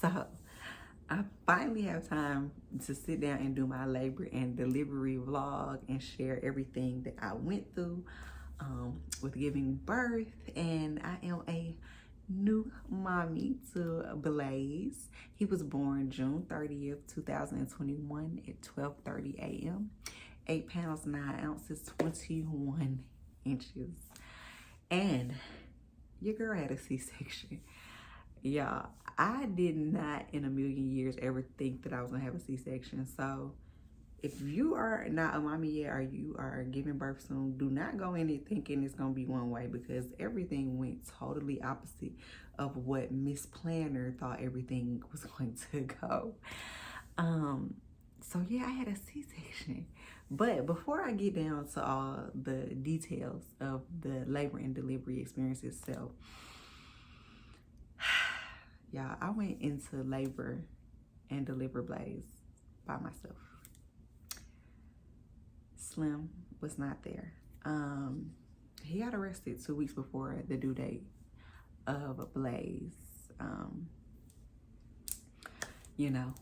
So I finally have time to sit down and do my labor and delivery vlog and share everything that I went through with giving birth. And I am a new mommy to Blaze. He was born June 30th, 2021 at 12:30 a.m. 8 pounds, 9 ounces, 21 inches. And your girl had a C-section. Y'all, I did not in a million years ever think that I was gonna have a C-section. So if you are not a mommy yet or you are giving birth soon, do not go in it thinking it's gonna be one way, because everything went totally opposite of what Miss Planner thought everything was going to go. So yeah, I had a C-section. But before I get down to all the details of the labor and delivery experience itself, y'all, I went into labor and deliver Blaze by myself. Slim was not there. He got arrested 2 weeks before the due date of Blaze. You know,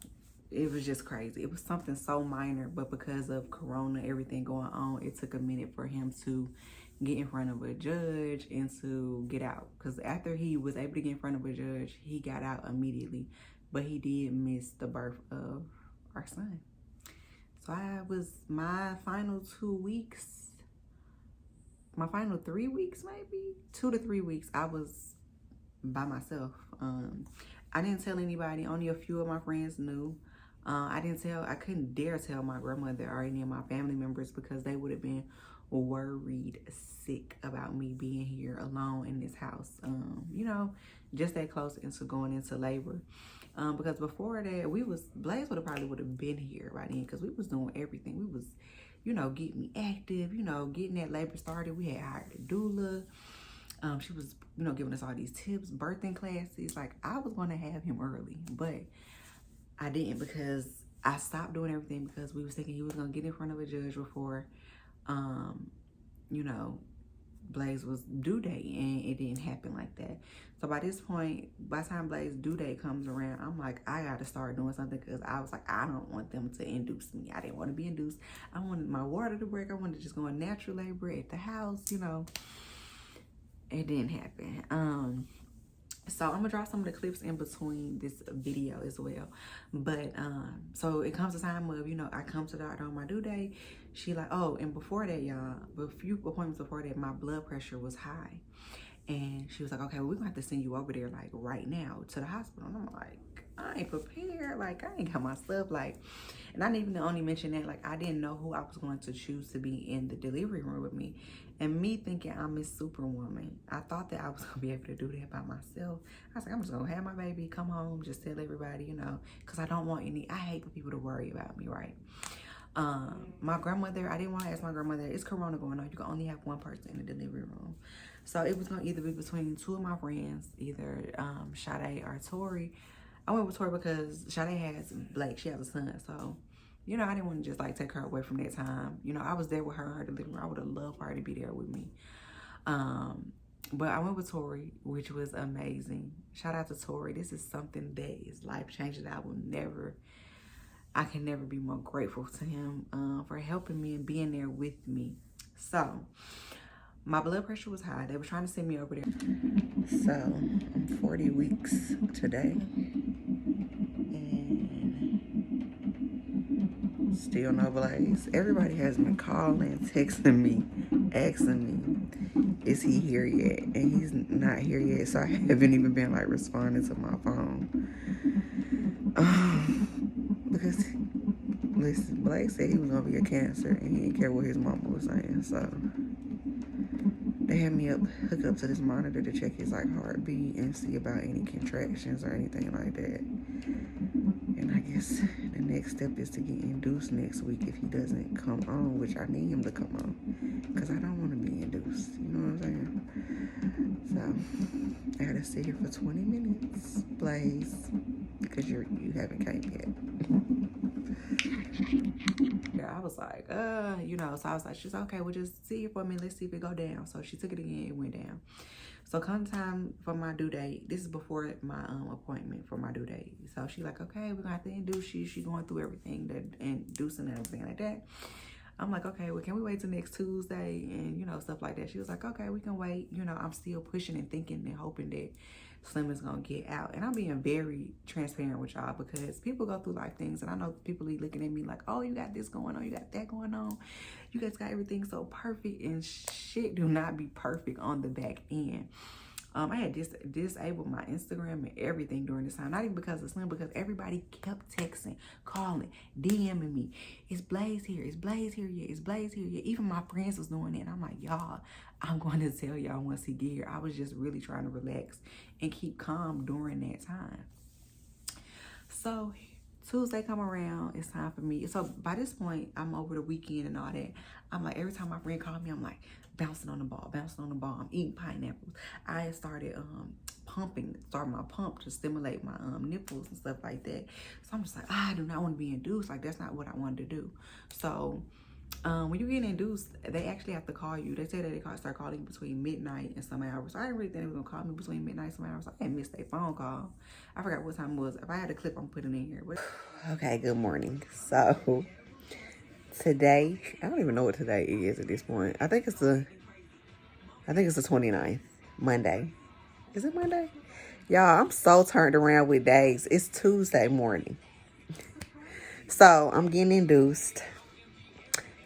it was just crazy. It was something so minor, but because of Corona, everything going on, it took a minute for him to get in front of a judge and to get out. Because after he was able to get in front of a judge, he got out immediately. But he did miss the birth of our son. So I was, my final 2 weeks, my final 3 weeks maybe, 2 to 3 weeks, I was by myself. I didn't tell anybody. Only a few of my friends knew. I couldn't dare tell my grandmother or any of my family members, because they would have been worried sick about me being here alone in this house. You know, just that close into going into labor. Because before that, Blaze would have been here by then, because we was doing everything. We was, you know, getting me active, you know, getting that labor started. We had hired a doula. She was, you know, giving us all these tips, birthing classes. Like, I was going to have him early, but I didn't, because I stopped doing everything because we was thinking he was going to get in front of a judge before, you know, Blaze was due date, and it didn't happen like that. So by this point, by the time Blaze due date comes around, I'm like, I got to start doing something, because I was like, I don't want them to induce me. I didn't want to be induced. I wanted my water to break. I wanted to just go in natural labor at the house, you know. It didn't happen. So I'm gonna drop some of the clips in between this video as well. But so it comes to time of, you know, I come to the doctor on my due date. She like, oh, and before that, y'all, a few appointments before that, my blood pressure was high. And she was like, okay, well, we're gonna have to send you over there like right now to the hospital. And I'm like, I ain't prepared, like I ain't got my stuff, like, and I didn't even only mention that, like, I didn't know who I was going to choose to be in the delivery room with me. And me thinking I'm Miss Superwoman, I thought that I was gonna be able to do that by myself. I was like, I'm just gonna have my baby, come home, just tell everybody, you know, because I don't want I hate for people to worry about me, right? My grandmother, I didn't want to ask my grandmother, it's Corona going on, you can only have one person in the delivery room. So it was gonna either be between two of my friends, either Sade or Tori. I went with Tori because Sade has Blake, she has a son, so, you know, I didn't want to just like take her away from that time. You know, I was there with her in her delivery. I would have loved for her to be there with me. But I went with Tori, which was amazing. Shout out to Tori. This is something that is life changing. I can never be more grateful to him for helping me and being there with me. So my blood pressure was high. They were trying to send me over there. So I'm 40 weeks today. Still no Blaze. Everybody has been calling, texting me, asking me, is he here yet? And he's not here yet, so I haven't even been like responding to my phone. Because, listen, Blaze said he was gonna be a cancer, and he didn't care what his mama was saying, so they had me hook up to this monitor to check his like heartbeat and see about any contractions or anything like that. And I guess the next step is to get induced next week if he doesn't come on, which I need him to come on, because I don't want to be induced, you know what I'm saying? So I gotta sit here for 20 minutes, Blaze, because you haven't came yet. I was like, you know, so I was like, she's okay, well, just sit here for a minute, let's see if it go down. So she took it again, it went down. So come time for my due date, this is before my appointment for my due date. So she like, okay, we're gonna have to induce you. She going through everything, that inducing and everything like that. I'm like, okay, well, can we wait till next Tuesday? And, you know, stuff like that. She was like, okay, we can wait. You know, I'm still pushing and thinking and hoping that Slim is going to get out. And I'm being very transparent with y'all because people go through life things. And I know people be looking at me like, oh, you got this going on. You got that going on. You guys got everything so perfect. And shit do not be perfect on the back end. I had disabled my Instagram and everything during this time. Not even because of Slim, because everybody kept texting, calling, DMing me. Is Blaze here? Is Blaze here yet? Is Blaze here yet? Even my friends was doing it. And I'm like, y'all, I'm going to tell y'all once he get here. I was just really trying to relax and keep calm during that time. So Tuesday come around, it's time for me. So by this point, I'm over the weekend and all that. I'm like, every time my friend called me, I'm like, bouncing on the ball. I'm eating pineapples. I started started my pump to stimulate my nipples and stuff like that. So I'm just like, I do not want to be induced. Like, that's not what I wanted to do. So when you get induced, they actually have to call you. They say that they start calling between midnight and some hours. So I didn't really think they were gonna call me between midnight and some hours. I had missed a phone call. I forgot what time it was. If I had a clip, I'm putting it in here. Okay, good morning. So today, I don't even know what today is at this point. I think it's the 29th, Monday. Is it Monday? Y'all, I'm so turned around with days. It's Tuesday morning. So I'm getting induced.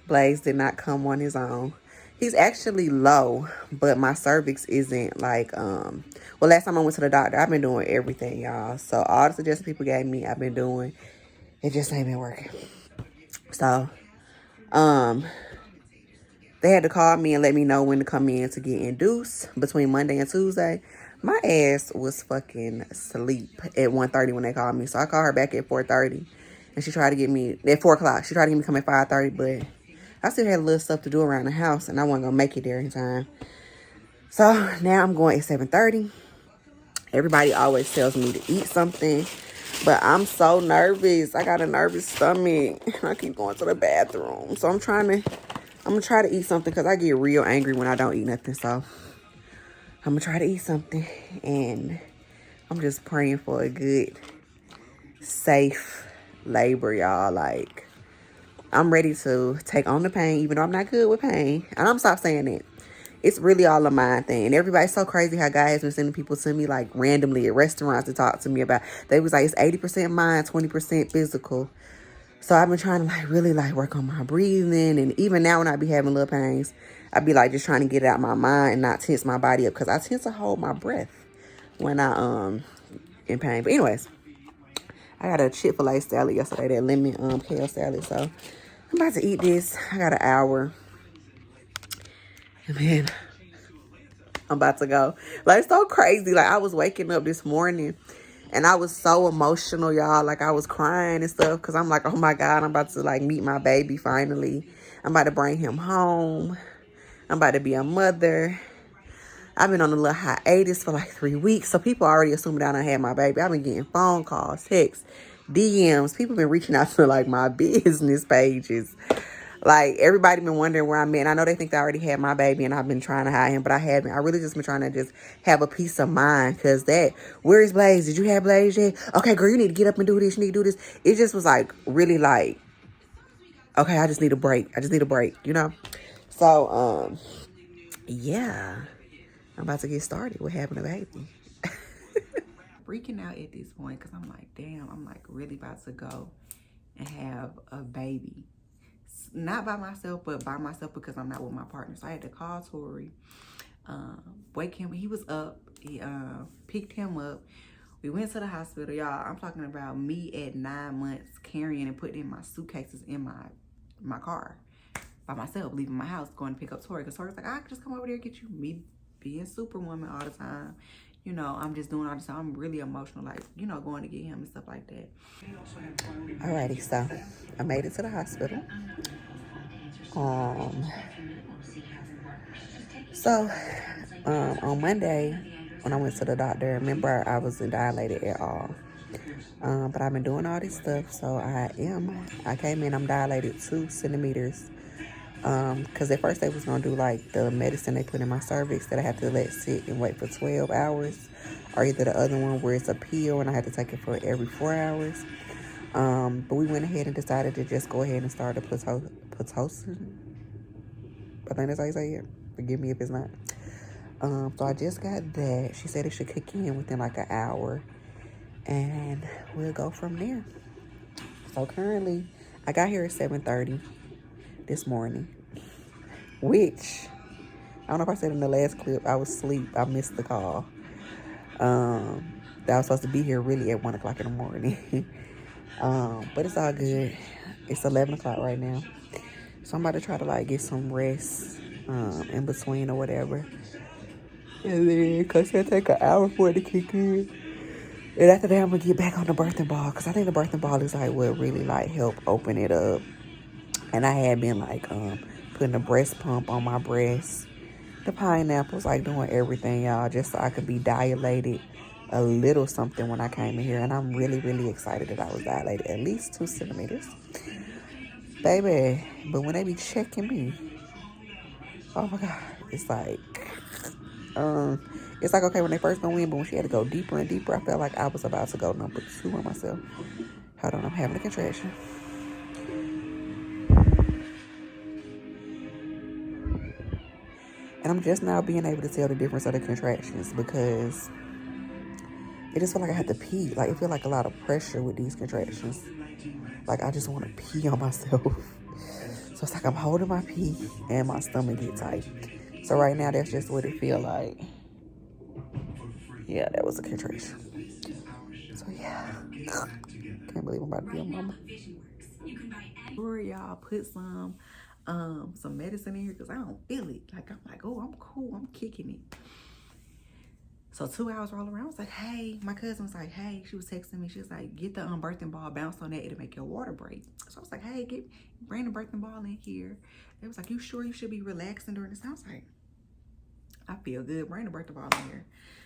Blaze did not come on his own. He's actually low, but my cervix isn't like, well, last time I went to the doctor, I've been doing everything, y'all. So all the suggestions people gave me, I've been doing. It just ain't been working. So, they had to call me and let me know when to come in to get induced between Monday and Tuesday. My ass was fucking asleep at 1:30 when they called me. So I called her back at 4:30. And she tried to get me at 4 o'clock. She tried to get me to come at 5:30, but I still had a little stuff to do around the house and I wasn't gonna make it there in time. So now I'm going at 7:30. Everybody always tells me to eat something, but I'm so nervous. I got a nervous stomach. I keep going to the bathroom. So I'm gonna try to eat something because I get real angry when I don't eat nothing. So I'm gonna try to eat something, and I'm just praying for a good, safe labor, y'all. Like, I'm ready to take on the pain, even though I'm not good with pain. And I'm stop saying that. It's really all a mind thing. And everybody's so crazy how God has been sending people to me, like, randomly at restaurants to talk to me about. They was like, it's 80% mind, 20% physical. So I've been trying to, like, really, like, work on my breathing. And even now when I be having little pains, I be, like, just trying to get it out of my mind and not tense my body up. Because I tend to hold my breath when I, in pain. But anyways, I got a Chick-fil-A salad yesterday, that lemon, kale salad. So I'm about to eat this. I got an hour. And then I'm about to go. Like, it's so crazy. Like, I was waking up this morning and I was so emotional, y'all. Like, I was crying and stuff because I'm like, oh my God, I'm about to, like, meet my baby finally. I'm about to bring him home. I'm about to be a mother. I've been on a little hiatus for like 3 weeks. So people already assuming that I done had my baby. I've been getting phone calls, texts, DMs. People been reaching out to, like, my business pages. Like, everybody been wondering where I'm at. And I know they think they already had my baby and I've been trying to hide him, but I haven't. I really just been trying to just have a peace of mind. Because where is Blaze? Did you have Blaze yet? Okay, girl, you need to get up and do this. You need to do this. It just was like, really like, okay, I just need a break. You know? So, yeah. I'm about to get started with having a baby. Freaking out at this point because I'm like, damn, I'm like really about to go and have a baby. Not by myself, but by myself because I'm not with my partner. So I had to call Tori, wake him. He was up. He picked him up. We went to the hospital, y'all. I'm talking about me at 9 months carrying and putting in my suitcases in my car by myself, leaving my house, going to pick up Tori. Because Tori's like, I can just come over there and get you. Me being superwoman all the time. You know, I'm just doing all this. I'm really emotional, like, you know, going to get him and stuff like that. Alrighty, so I made it to the hospital. On Monday, when I went to the doctor, remember, I wasn't dilated at all. But I've been doing all this stuff, so I came in, I'm dilated 2 centimeters. Because at first they was going to do like the medicine they put in my cervix that I had to let sit and wait for 12 hours. Or either the other one where it's a pill and I had to take it for every 4 hours. But we went ahead and decided to just go ahead and start a Pitocin. I think that's how you say it. Forgive me if it's not. So I just got that. She said it should kick in within like an hour. And we'll go from there. So currently, I got here at 7:30 this morning. Which, I don't know if I said in the last clip, I was asleep. I missed the call. That I was supposed to be here really at 1 o'clock in the morning. But it's all good. It's 11 o'clock right now. So I'm about to try to like get some rest in between or whatever. And then, because it'll take an hour for it to kick in. And after that, I'm going to get back on the birthing ball. Because I think the birthing ball is like what really like help open it up. And I had been like putting a breast pump on my breast. The pineapples, like doing everything, y'all. Just so I could be dilated a little something when I came in here. And I'm really, really excited that I was dilated. At least 2 centimeters. Baby. But when they be checking me, oh my God. It's like... it's like, okay, when they first go in, but when she had to go deeper and deeper, I felt like I was about to go number 2 on myself. Hold on, I'm having a contraction. And I'm just now being able to tell the difference of the contractions because it just feel like I have to pee. Like, it feel like a lot of pressure with these contractions. Like, I just want to pee on myself. So it's like I'm holding my pee and my stomach get tight. So right now, that's just what it feel like. Yeah, that was a contraction. So yeah, can't believe I'm about to be a mama. Sure, y'all put some medicine in here because I don't feel it. Like I'm like, oh, I'm cool, I'm kicking it. So 2 hours roll around. I was like, hey, my cousin was like, hey, she was texting me. She was like, get the birthing ball, bounce on that, it'll make your water break. So I was like, hey, bring the birthing ball in here. They was like, you sure you should be relaxing during this? I was like, I feel good. Bring the birthing ball in here.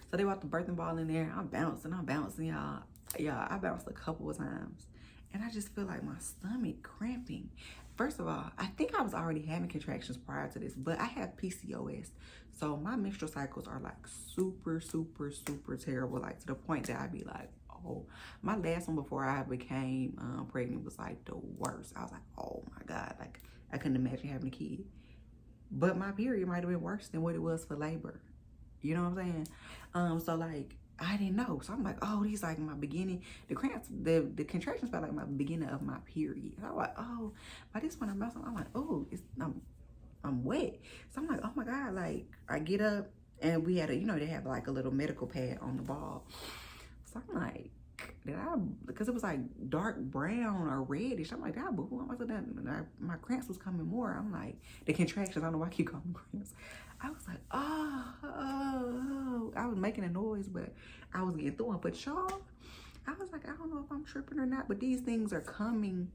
So they brought the birthing ball in there. I'm bouncing, y'all. Y'all, I bounced a couple of times. And I just feel like my stomach cramping. First of all, I think I was already having contractions prior to this, but I have PCOS. So my menstrual cycles are like super, super, super terrible. Like to the point that I'd be like, oh, my last one before I became pregnant was like the worst. I was like, oh my God, like I couldn't imagine having a kid. But my period might have been worse than what it was for labor. You know what I'm saying? So like, I didn't know. So I'm like, oh, these like my beginning. The cramps, the contractions felt like my beginning of my period. And I'm like, oh, by this point I'm like, oh, I'm wet. So I'm like, oh my God, like I get up and we had they have like a little medical pad on the ball. So I'm like, because it was like dark brown or reddish. I'm like, boo. I was like, my cramps was coming more. I'm like, the contractions, I don't know why I keep calling them cramps. I was like, oh. I was making a noise, but I was getting through it. But y'all, I was like, I don't know if I'm tripping or not, but these things are coming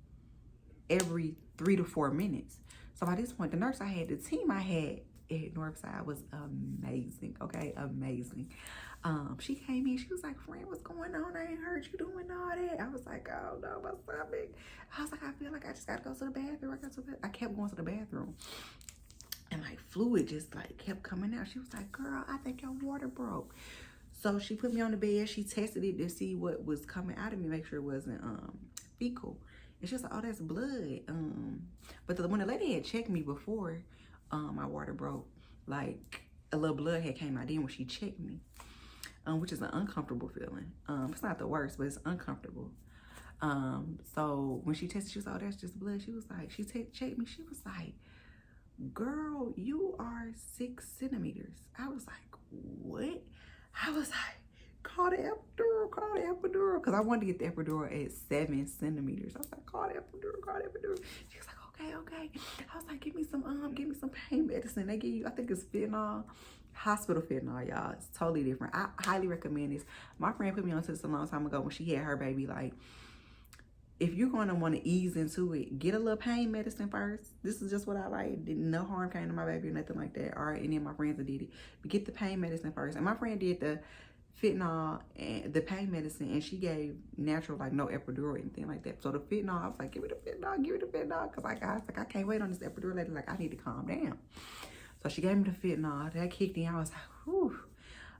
every 3 to 4 minutes. So by this point, the nurse I had, the team I had at Northside was amazing, okay? Amazing. She came in, she was like, friend, what's going on? I ain't heard you doing all that. I was like, oh no, my stomach. I was like, I feel like I just gotta go to the bathroom. I kept going to the bathroom. And like fluid just like kept coming out. She was like, girl, I think your water broke. So she put me on the bed. She tested it to see what was coming out of me, make sure it wasn't fecal. And she was like, oh, that's blood. But when the lady had checked me before my water broke, like a little blood had came out then when she checked me, which is an uncomfortable feeling. It's not the worst, but it's uncomfortable. So when she tested, she was like, oh, that's just blood. She was like, she checked me. She was like, girl, you are 6 centimeters. I was like, what? I was like, call the epidural. Because I wanted to get the epidural at 7 centimeters. I was like, call the epidural. She was like, okay. I was like, give me some pain medicine. They give you, I think it's fentanyl, hospital fentanyl, y'all. It's totally different. I highly recommend this. My friend put me onto this a long time ago when she had her baby. Like, if you're going to want to ease into it, get a little pain medicine first. This is just what I like. No harm came to my baby or nothing like that. All right, and then my friends that did it. But get the pain medicine first. And my friend did the fentanyl and the pain medicine, and she gave natural, like no epidural or anything like that. So the fentanyl, I was like, give me the fentanyl, because like I was like, I can't wait on this epidural lady, like I need to calm down. So she gave me the fentanyl. That kicked in. I was like, whew.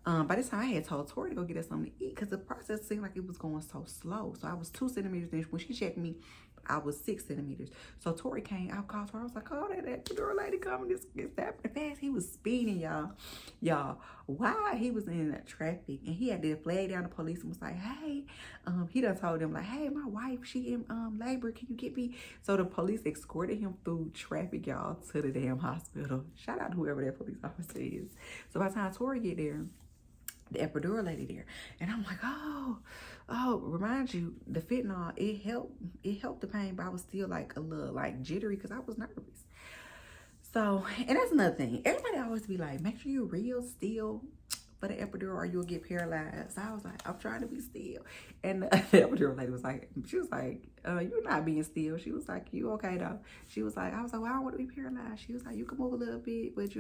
By this time, I had told Tori to go get us something to eat because the process seemed like it was going so slow. So I was 2 centimeters. And when she checked me, I was 6 centimeters. So Tori came. I called Tori. I was like, oh, that epidural lady coming. This happening fast. He was speeding, y'all. Why? He was in traffic and he had to flag down the police and was like, hey, he done told them like, hey, my wife, she in labor. Can you get me? So the police escorted him through traffic, y'all, to the damn hospital. Shout out to whoever that police officer is. So by the time Tori get there, the epidural lady there, and I'm like, oh, remind you, the fentanyl, it helped the pain, but I was still like a little like jittery because I was nervous. So, and that's another thing, everybody always be like, make sure you're real still for the epidural or you'll get paralyzed. So I was like, I'm trying to be still. And the epidural lady was like, she was like, you're not being still. She was like, you okay though? She was like, I was like, well, I don't want to be paralyzed. She was like, you can move a little bit, but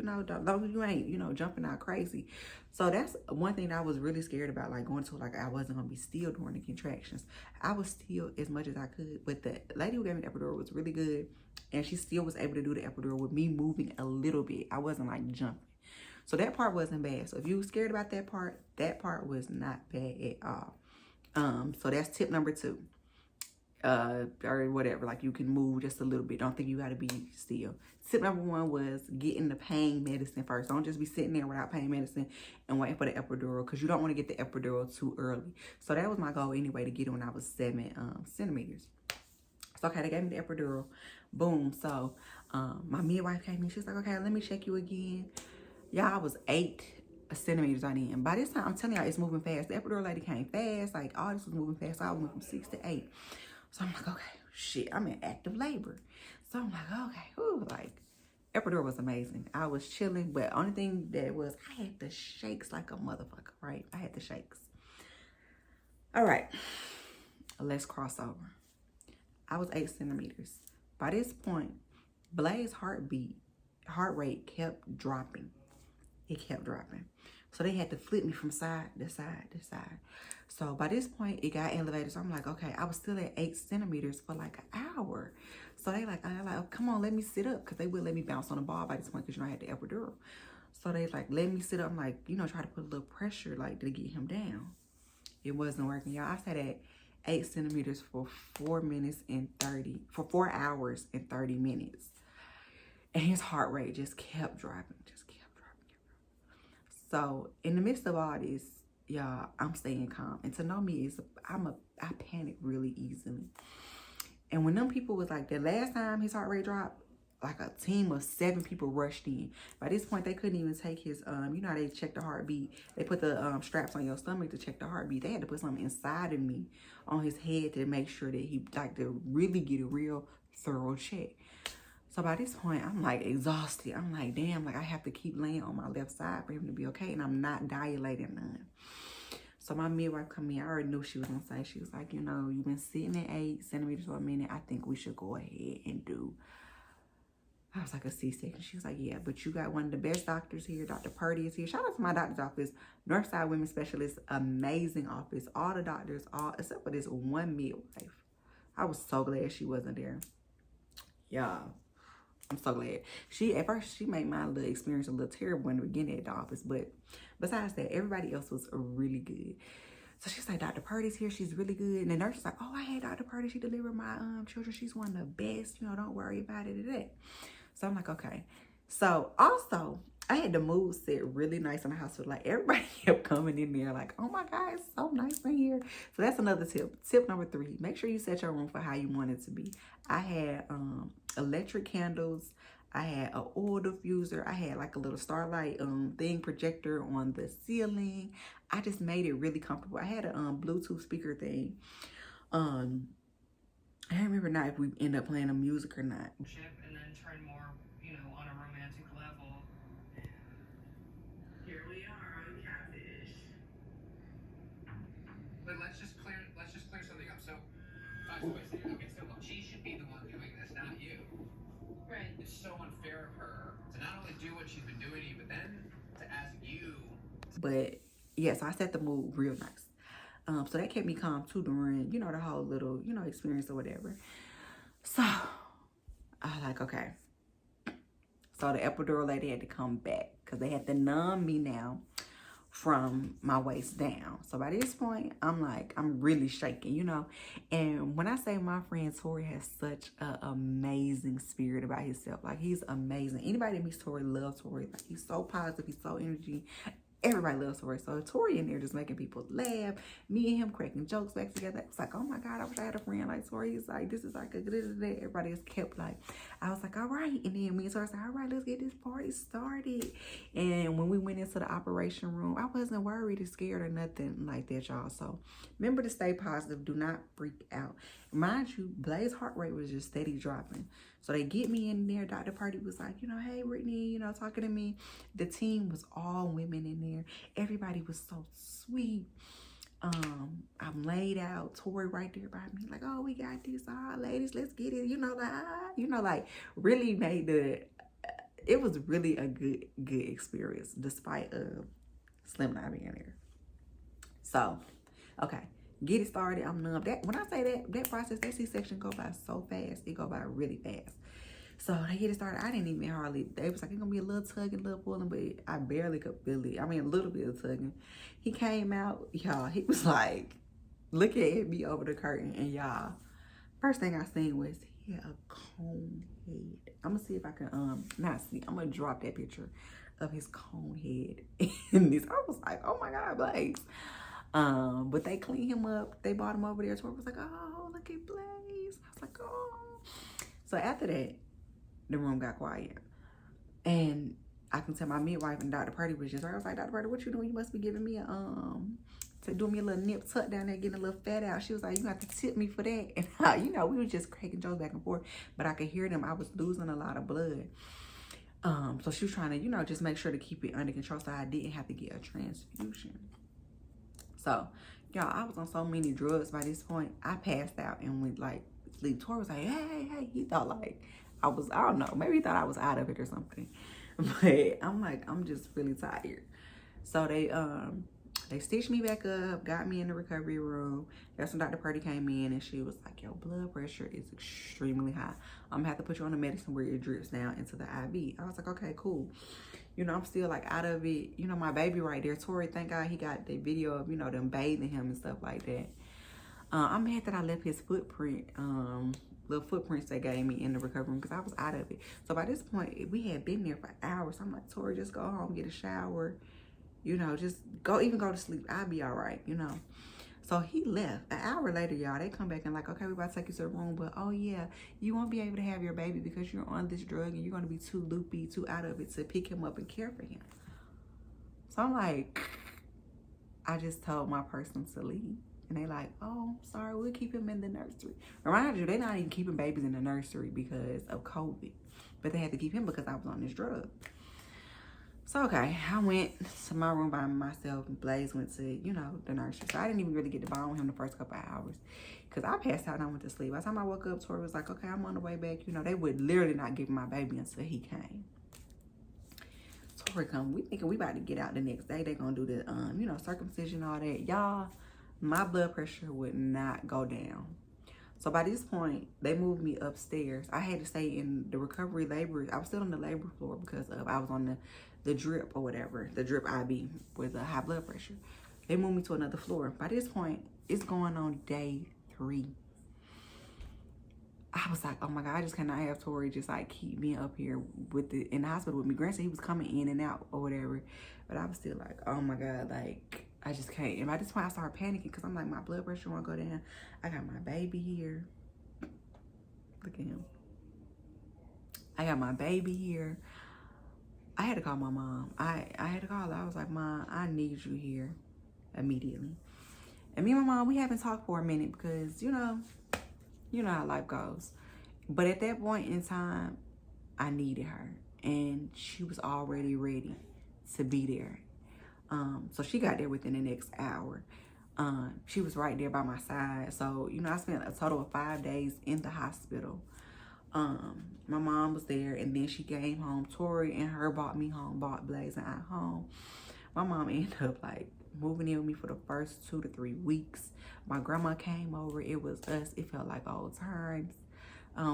don't you ain't, jumping out crazy. So that's one thing that I was really scared about, like going to, like I wasn't gonna be still during the contractions. I was still as much as I could, but the lady who gave me the epidural was really good, and she still was able to do the epidural with me moving a little bit. I wasn't like jumping. So that part wasn't bad. So if you were scared about that part was not bad at all. So that's tip number 2. Or whatever, like you can move just a little bit. Don't think you gotta be still. Tip number 1 was getting the pain medicine first. Don't just be sitting there without pain medicine and waiting for the epidural, because you don't want to get the epidural too early. So that was my goal anyway, to get it when I was 7 centimeters. So okay, they gave me the epidural. Boom. So my midwife came in. She was like, okay, let me check you again. Y'all, I was 8 centimeters on in. By this time, I'm telling y'all, it's moving fast. The epidural lady came fast. Like, all this was moving fast. So I went from 6 to 8. So I'm like, okay, shit, I'm in active labor. So I'm like, okay, whew, like, epidural was amazing. I was chilling, but only thing that was, I had the shakes like a motherfucker, right? I had the shakes. All right, let's cross over. I was 8 centimeters. By this point, Blaze's heart rate kept dropping. It kept dropping. So they had to flip me from side to side to side. So by this point, it got elevated. So I'm like, okay, I was still at 8 centimeters for like an hour. So they like, come on, let me sit up. Because they would let me bounce on the ball by this point, because, I had the epidural. So they like, let me sit up. I'm like, try to put a little pressure, like, to get him down. It wasn't working, y'all. I sat at 8 centimeters for 4 hours and 30 minutes. And his heart rate just kept dropping, So in the midst of all this, y'all, I'm staying calm. And to know me is, I panic really easily. And when them people was like, the last time his heart rate dropped, like a team of 7 people rushed in. By this point, they couldn't even take his, you know how they check the heartbeat? They put the straps on your stomach to check the heartbeat. They had to put something inside of me on his head to make sure that he, like, to really get a real thorough check. So by this point, I'm like exhausted. I'm like, damn, like I have to keep laying on my left side for him to be okay. And I'm not dilating none. So my midwife come in. I already knew she was gonna say. She was like, you've been sitting at 8 centimeters for a minute. I think we should go ahead and do, I was like, a C-section. She was like, yeah, but you got one of the best doctors here. Dr. Purdy is here. Shout out to my doctor's office. Northside Women's Specialist, amazing office. All the doctors, except for this one midwife. I was so glad she wasn't there. Yeah. I'm so glad. At first, she made my little experience a little terrible in the beginning at the office. But besides that, everybody else was really good. So she's like, Dr. Purdy's here. She's really good. And the nurse is like, oh, I had Dr. Purdy. She delivered my children. She's one of the best. Don't worry about it today. So I'm like, okay. So also, I had the mood set really nice in the hospital. Like, everybody kept coming in there like, oh my God, it's so nice in here. So that's another tip. Tip number 3, make sure you set your room for how you want it to be. I had electric candles. I had an oil diffuser. I had like a little starlight thing projector on the ceiling. I just made it really comfortable. I had a Bluetooth speaker thing. I don't remember now if we end up playing a music or not. And then turn more, on a romantic level. Here we are on Catfish. But let's just clear something up. So, she should be the one doing this, not you. Right. It's so unfair of her to not only do what she's been doing, but then to ask you. But yeah, so I set the mood real nice. So that kept me calm too during, you know, the whole little, you know, experience or whatever. So I was like, okay. So the epidural lady had to come back because they had to numb me now from my waist down. So by this point, I'm like, I'm really shaking, you know. And when I say my friend Tori has such an amazing spirit about himself, like he's amazing. Anybody that meets Tori loves Tori. Like he's so positive, he's so energy. Everybody loves Tori. So Tori in there just making people laugh. Me and him cracking jokes back together. It's like, oh my God, I wish I had a friend like Tori. He's like, this is like a good day. Everybody just kept like, I was like, all right. And then me and Tori said, all right, let's get this party started. And when we went into the operation room, I wasn't worried or scared or nothing like that, y'all. So remember to stay positive. Do not freak out. Mind you, Blaze's heart rate was just steady dropping. So they get me in there. Dr. Purdy was like, you know, hey, Brittany, you know, talking to me. The team was all women in there. Everybody was so sweet. I'm laid out. Tori right there by me, like, oh, we got this. Ladies, let's get it. You know, like really made it was really a good experience despite Slim not being there. So, okay. Get it started. I'm numb. When I say that process, that C-section go by so fast. It go by really fast. So they get it started. I didn't even hardly. They was like, it's gonna be a little tugging, a little pulling, but I barely could feel it. I mean, a little bit of tugging. He came out, y'all. He was like, looking at me over the curtain, and y'all, first thing I seen was he had a cone head. I'm gonna see if I can not see. I'm gonna drop that picture of his cone head in this. I was like, oh my God, Blaze. But they cleaned him up. They brought him over there. Tori was like, oh, look at Blaze. I was like, oh. So after that, the room got quiet. And I can tell my midwife and Dr. Purdy was just right. I was like, Dr. Purdy, what you doing? You must be giving me doing me a little nip tuck down there, getting a little fat out. She was like, you got to tip me for that. And, you know, we were just cracking jokes back and forth. But I could hear them. I was losing a lot of blood. So she was trying to, you know, just make sure to keep it under control so I didn't have to get a transfusion. So, y'all, I was on so many drugs by this point. I passed out and went like sleep. Tori was like, hey. He thought like I don't know, maybe he thought I was out of it or something. But I'm like, I'm just really tired. So they stitched me back up, got me in the recovery room. That's when Dr. Purdy came in and she was like, your blood pressure is extremely high. I'm gonna have to put you on the medicine where it drips down into the IV. I was like, okay, cool. You know, I'm still like out of it. You know, my baby right there, Tori, thank God he got the video of, you know, them bathing him and stuff like that. I'm mad that I left his footprint, little footprints they gave me in the recovery room because I was out of it. So by this point, we had been there for hours. I'm like, Tori, just go home, get a shower. You know, just go to sleep. I'll be all right, you know. So he left. An hour later, y'all, they come back and like, okay, we're about to take you to the room. But, oh, yeah, you won't be able to have your baby because you're on this drug and you're going to be too loopy, too out of it to pick him up and care for him. So I'm like, I just told my person to leave. And they like, oh, sorry, we'll keep him in the nursery. Remind you, they're not even keeping babies in the nursery because of COVID. But they had to keep him because I was on this drug. So, okay, I went to my room by myself, and Blaze went to, you know, the nursery. So I didn't even really get to bond with him the first couple of hours because I passed out and I went to sleep. By the time I woke up, Tori was like, okay, I'm on the way back. You know, they would literally not give my baby until he came. Tori come, we thinking we about to get out the next day. They gonna do the, you know, circumcision, all that. Y'all, my blood pressure would not go down. So by this point, they moved me upstairs. I had to stay in the recovery labor. I was still on the labor floor because I was on the drip or whatever, the drip IV with the high blood pressure. They moved me to another floor. By this point, it's going on day 3. I was like, oh my God, I just cannot have Tori just like keep me up here in the hospital with me. Granted, he was coming in and out or whatever, but I was still like, oh my God, like I just can't. And by this point, I started panicking because I'm like, my blood pressure won't go down. I got my baby here. Look at him. I got my baby here. I had to call my mom. I had to call her. I was like, Mom, I need you here immediately. And me and my mom, we haven't talked for a minute because, you know how life goes. But at that point in time, I needed her. And she was already ready to be there. So she got there within the next hour. She was right there by my side. So, you know, I spent a total of 5 days in the hospital. My mom was there, and then she came home. Tori and her brought me home, brought Blaze and I home. My mom ended up like moving in with me for the first 2 to 3 weeks. My grandma came over. It was us. It felt like old times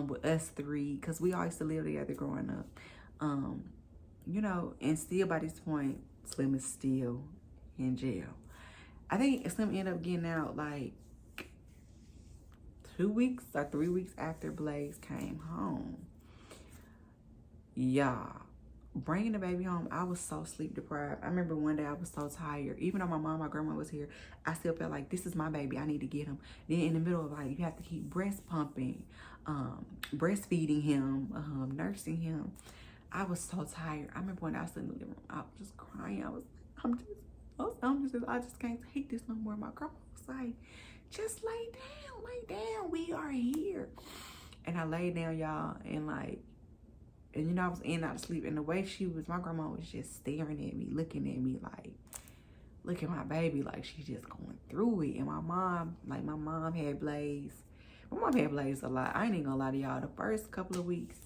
with us three, because we all used to live together growing up. You know, and still by this point, Slim is still in jail. I think Slim ended up getting out like 2 weeks or 3 weeks after Blaze came home. Yeah, bringing the baby home, I was so sleep deprived. I remember one day I was so tired. Even though my mom, my grandma was here, I still felt like this is my baby. I need to get him. Then in the middle of like, you have to keep breast pumping, breastfeeding him, nursing him. I was so tired. I remember when I was in the living room, I was just crying. I just can't take this no more. My grandma was like, just lay down. We are here. And I laid down, y'all, and you know, I was in and out of sleep. And the way my grandma was just staring at me, looking at me like, look at my baby, like she's just going through it. And my mom had Blaze. My mom had Blaze a lot. I ain't even gonna lie to y'all. The first couple of weeks,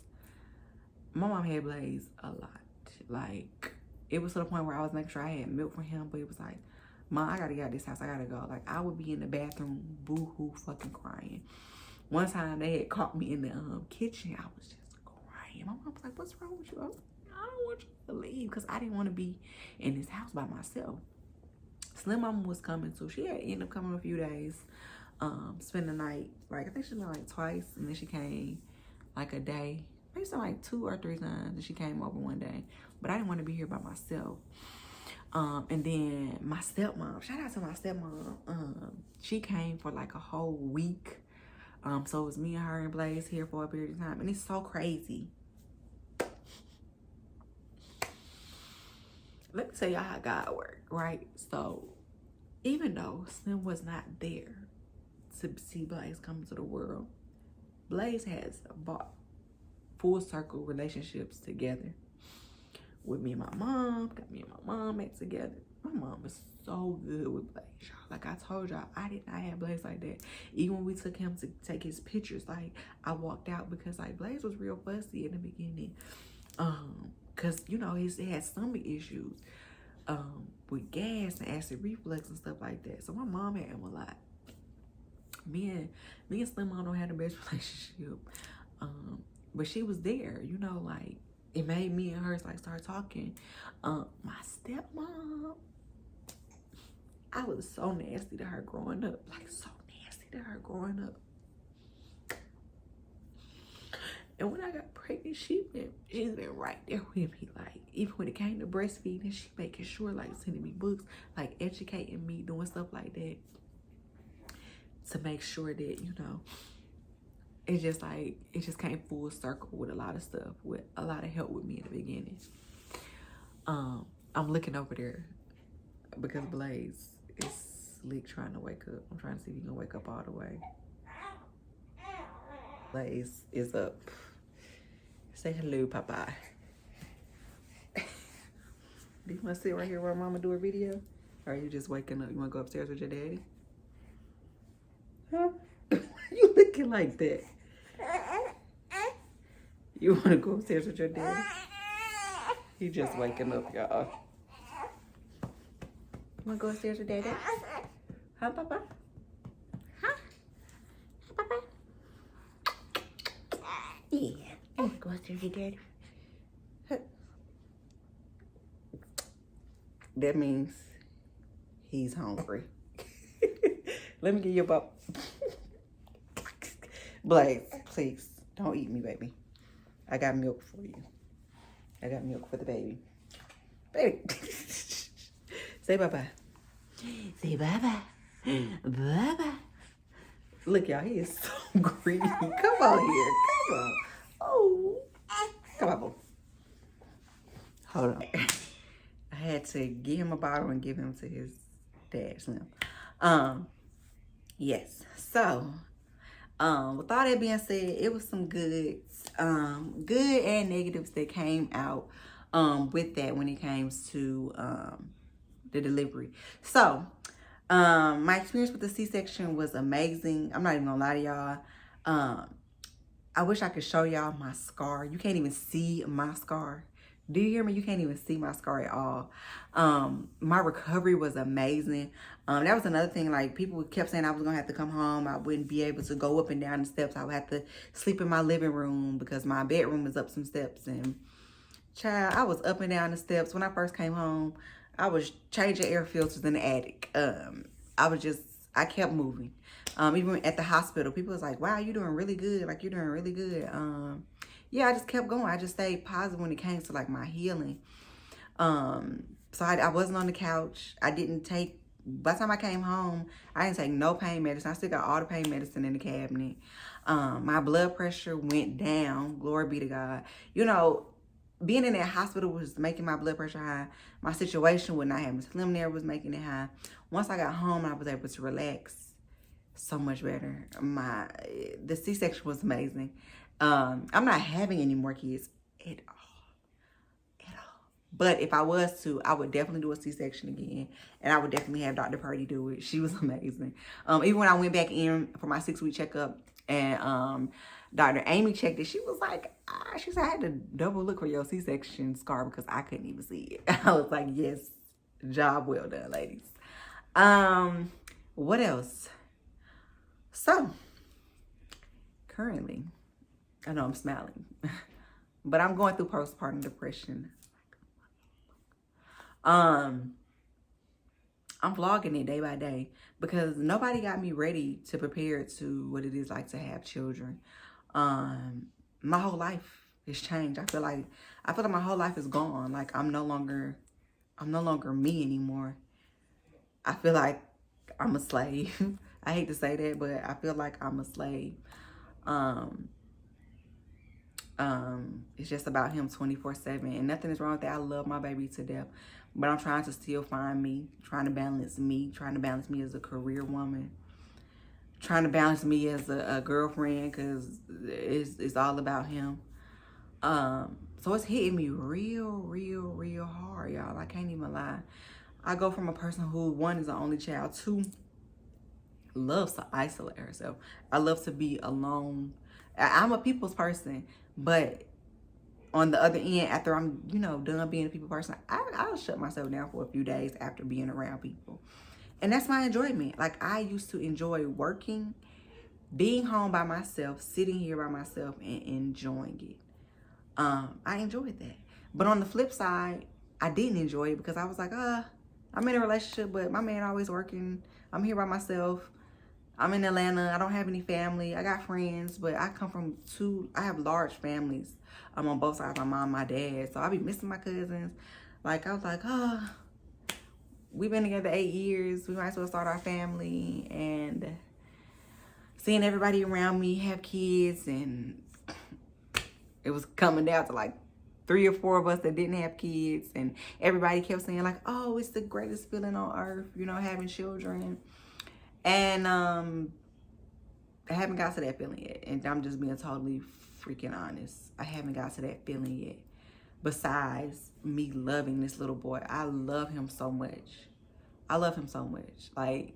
my mom had Blaze a lot. Like, it was to the point where I was making sure I had milk for him, but it was like, Mom, I gotta get out of this house. I gotta go. Like, I would be in the bathroom, boo-hoo, fucking crying. One time they had caught me in the kitchen. I was just crying. My mom was like, what's wrong with you? I was like, I don't want you to leave, because I didn't want to be in this house by myself. Slim Mama was coming too. She had ended up coming a few days, spend the night. Like, I think she went like twice, and then she came like a day. Maybe something like 2 or 3 times, and she came over one day. But I didn't want to be here by myself. And then my stepmom, shout out to my stepmom. She came for like a whole week. So it was me and her and Blaze here for a period of time. And it's so crazy. Let me tell y'all how God worked, right? So even though Slim was not there to see Blaze come to the world, Blaze has bought full circle relationships together with me and my mom. Got me and my mom back together. My mom was so good with Blaze, y'all. Like I told y'all, I did not have Blaze like that. Even when we took him to take his pictures, like I walked out because like Blaze was real fussy in the beginning. Cause you know, he had stomach issues, with gas and acid reflux and stuff like that. So my mom had him a lot. Me and Slim Mom don't have the best relationship. But she was there, you know, like it made me and her like start talking. My stepmom, I was so nasty to her growing up, like so nasty to her growing up. And when I got pregnant, she's been right there with me. Like even when it came to breastfeeding, she making sure like sending me books, like educating me, doing stuff like that to make sure that, you know, it just came full circle with a lot of stuff, with a lot of help with me in the beginning. I'm looking over there because Blaze is sleep trying to wake up. I'm trying to see if he can wake up all the way. Blaze is up. Say hello, Papa. Do you want to sit right here while Mama do a video? Or are you just waking up? You want to go upstairs with your daddy? Huh? You looking like that? You want to go upstairs with your daddy? He just waking up, y'all. You want to go upstairs with daddy? Huh, Papa? Huh? Papa? Yeah. You want to go upstairs with daddy? Huh. That means he's hungry. Let me get you a bop. Blaze, please, don't eat me, baby. I got milk for you. I got milk for the baby. Baby. Say bye-bye. Say bye-bye. Bye-bye. Look, y'all, he is so greedy. Come on here. Come on. Oh. Come on, boo. Hold on. I had to get him a bottle and give him to his dad, Slim. Yes. So, with all that being said, it was some good and negatives that came out with that when it came to the delivery. So my experience with the C-section was amazing. I'm not even gonna lie to y'all. I wish I could show y'all my scar. You can't even see my scar. Do you hear me? You can't even see my scar at all. My recovery was amazing. That was another thing. Like, people kept saying I was gonna have to come home. I wouldn't be able to go up and down the steps. I would have to sleep in my living room because my bedroom is up some steps. And child, I was up and down the steps. When I first came home, I was changing air filters in the attic. I kept moving. Even at the hospital, people was like, wow, you're doing really good. Like, you're doing really good. Yeah, I just kept going. I just stayed positive when it came to like my healing. So I wasn't on the couch. I didn't take, by the time I came home, I didn't take no pain medicine. I still got all the pain medicine in the cabinet. My blood pressure went down. Glory be to God. You know, being in that hospital was making my blood pressure high. My situation with not having slim there was making it high. Once I got home, I was able to relax so much better. The C-section was amazing. I'm not having any more kids at all. But if I was to, I would definitely do a C-section again. And I would definitely have Dr. Purdy do it. She was amazing. Even when I went back in for my 6-week checkup and Dr. Amy checked it, she was like, she said I had to double look for your C-section scar because I couldn't even see it. I was like, yes, job well done, ladies. What else? So, currently, I know I'm smiling, but I'm going through postpartum depression. I'm vlogging it day by day because nobody got me ready to prepare to what it is like to have children. My whole life has changed. I feel like my whole life is gone. Like I'm no longer me anymore. I feel like I'm a slave. I hate to say that, but I feel like I'm a slave. It's just about him 24/7, and nothing is wrong with that. I love my baby to death, but I'm trying to still find me, trying to balance me as a career woman, trying to balance me as a girlfriend, because it's all about him. So it's hitting me real hard, y'all. I can't even lie. I go from a person who, one, is the only child, two, loves to isolate herself. I love to be alone. I'm a people's person, but on the other end, after I'm, done being a people person, I'll shut myself down for a few days after being around people. And that's my enjoyment. Like, I used to enjoy working, being home by myself, sitting here by myself, and enjoying it. I enjoyed that. But on the flip side, I didn't enjoy it because I was like, I'm in a relationship, but my man always working. I'm here by myself. I'm in Atlanta. I don't have any family. I got friends, but I have large families. I'm on both sides, my mom, my dad. So I be missing my cousins. Like, I was like, we've been together 8 years. We might as well start our family. And seeing everybody around me have kids, and it was coming down to like 3 or 4 of us that didn't have kids. And everybody kept saying like, oh, it's the greatest feeling on earth, having children. And I haven't got to that feeling yet. And I'm just being totally freaking honest. I haven't got to that feeling yet. Besides me loving this little boy, I love him so much. Like,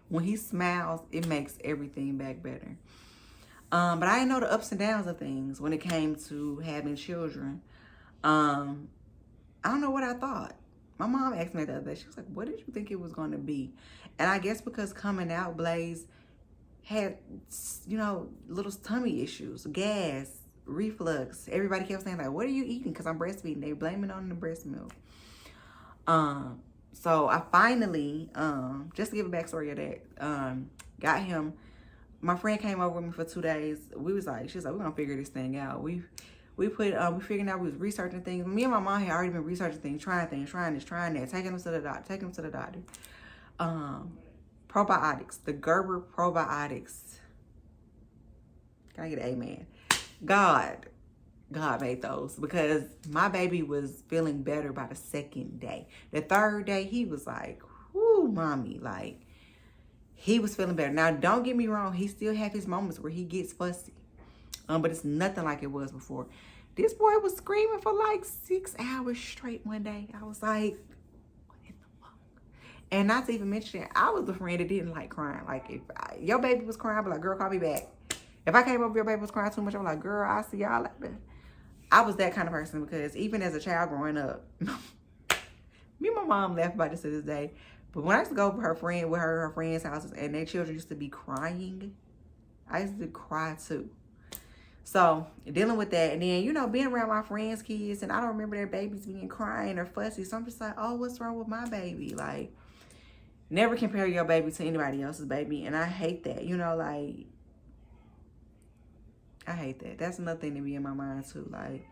when he smiles, it makes everything back better. But I didn't know the ups and downs of things when it came to having children. I don't know what I thought. My mom asked me the other day, she was like, what did you think it was going to be? And I guess because coming out, Blaze had, little tummy issues, gas, reflux. Everybody kept saying, like, what are you eating? Because I'm breastfeeding. They blame it on the breast milk. So I finally, just to give a backstory of that, got him. My friend came over with me for 2 days. She was like, we're going to figure this thing out. We figured out, we was researching things. Me and my mom had already been researching things, trying this, trying that, taking them to the doctor, probiotics, the Gerber probiotics. Can I get an amen? God made those, because my baby was feeling better by the 2nd day. The 3rd day, he was like, whoo, mommy, like, he was feeling better. Now, don't get me wrong, he still have his moments where he gets fussy. But it's nothing like it was before. This boy was screaming for like 6 hours straight one day. I was like, what in the fuck? And not to even mention, I was the friend that didn't like crying. Like, if your baby was crying, I'd be like, girl, call me back. If I came over, your baby was crying too much, I'm like, girl, I'll see y'all later. I was that kind of person because even as a child growing up, me and my mom laugh about this to this day. But when I used to go with her friends' houses, and their children used to be crying, I used to cry too. So dealing with that, and then, you know, being around my friends' kids, and I don't remember their babies being crying or fussy. So I'm just like, oh, what's wrong with my baby? Like, never compare your baby to anybody else's baby. And I hate that, you know, like, I hate that. That's another thing to be in my mind too. Like,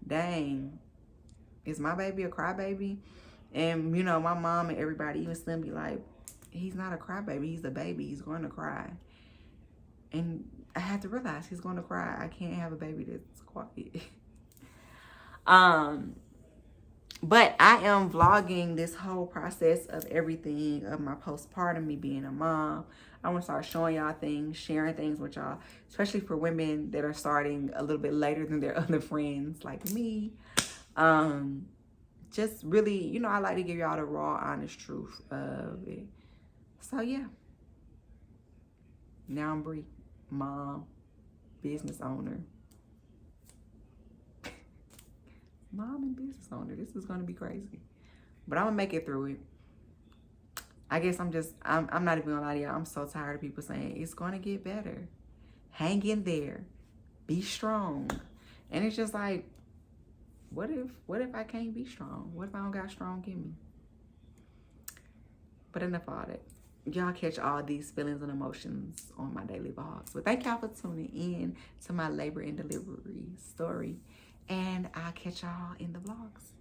dang, is my baby a crybaby? And, you know, my mom and everybody, even Slim, be like, he's not a crybaby. He's a baby. He's going to cry. And I had to realize he's going to cry. I can't have a baby that's quiet. But I am vlogging this whole process of everything, of my postpartum, me being a mom. I want to start showing y'all things, sharing things with y'all, especially for women that are starting a little bit later than their other friends like me. Just really, you know, I like to give y'all the raw, honest truth of it. So, yeah. Now I'm Bree, mom, business owner. Mom and business owner. This is going to be crazy. But I'm going to make it through it. I guess I'm not even going to lie to y'all. I'm so tired of people saying, it's going to get better. Hang in there. Be strong. And it's just like, what if I can't be strong? What if I don't got strong in me? But enough of all that. Y'all catch all these feelings and emotions on my daily vlogs. But thank y'all for tuning in to my labor and delivery story. And I'll catch y'all in the vlogs.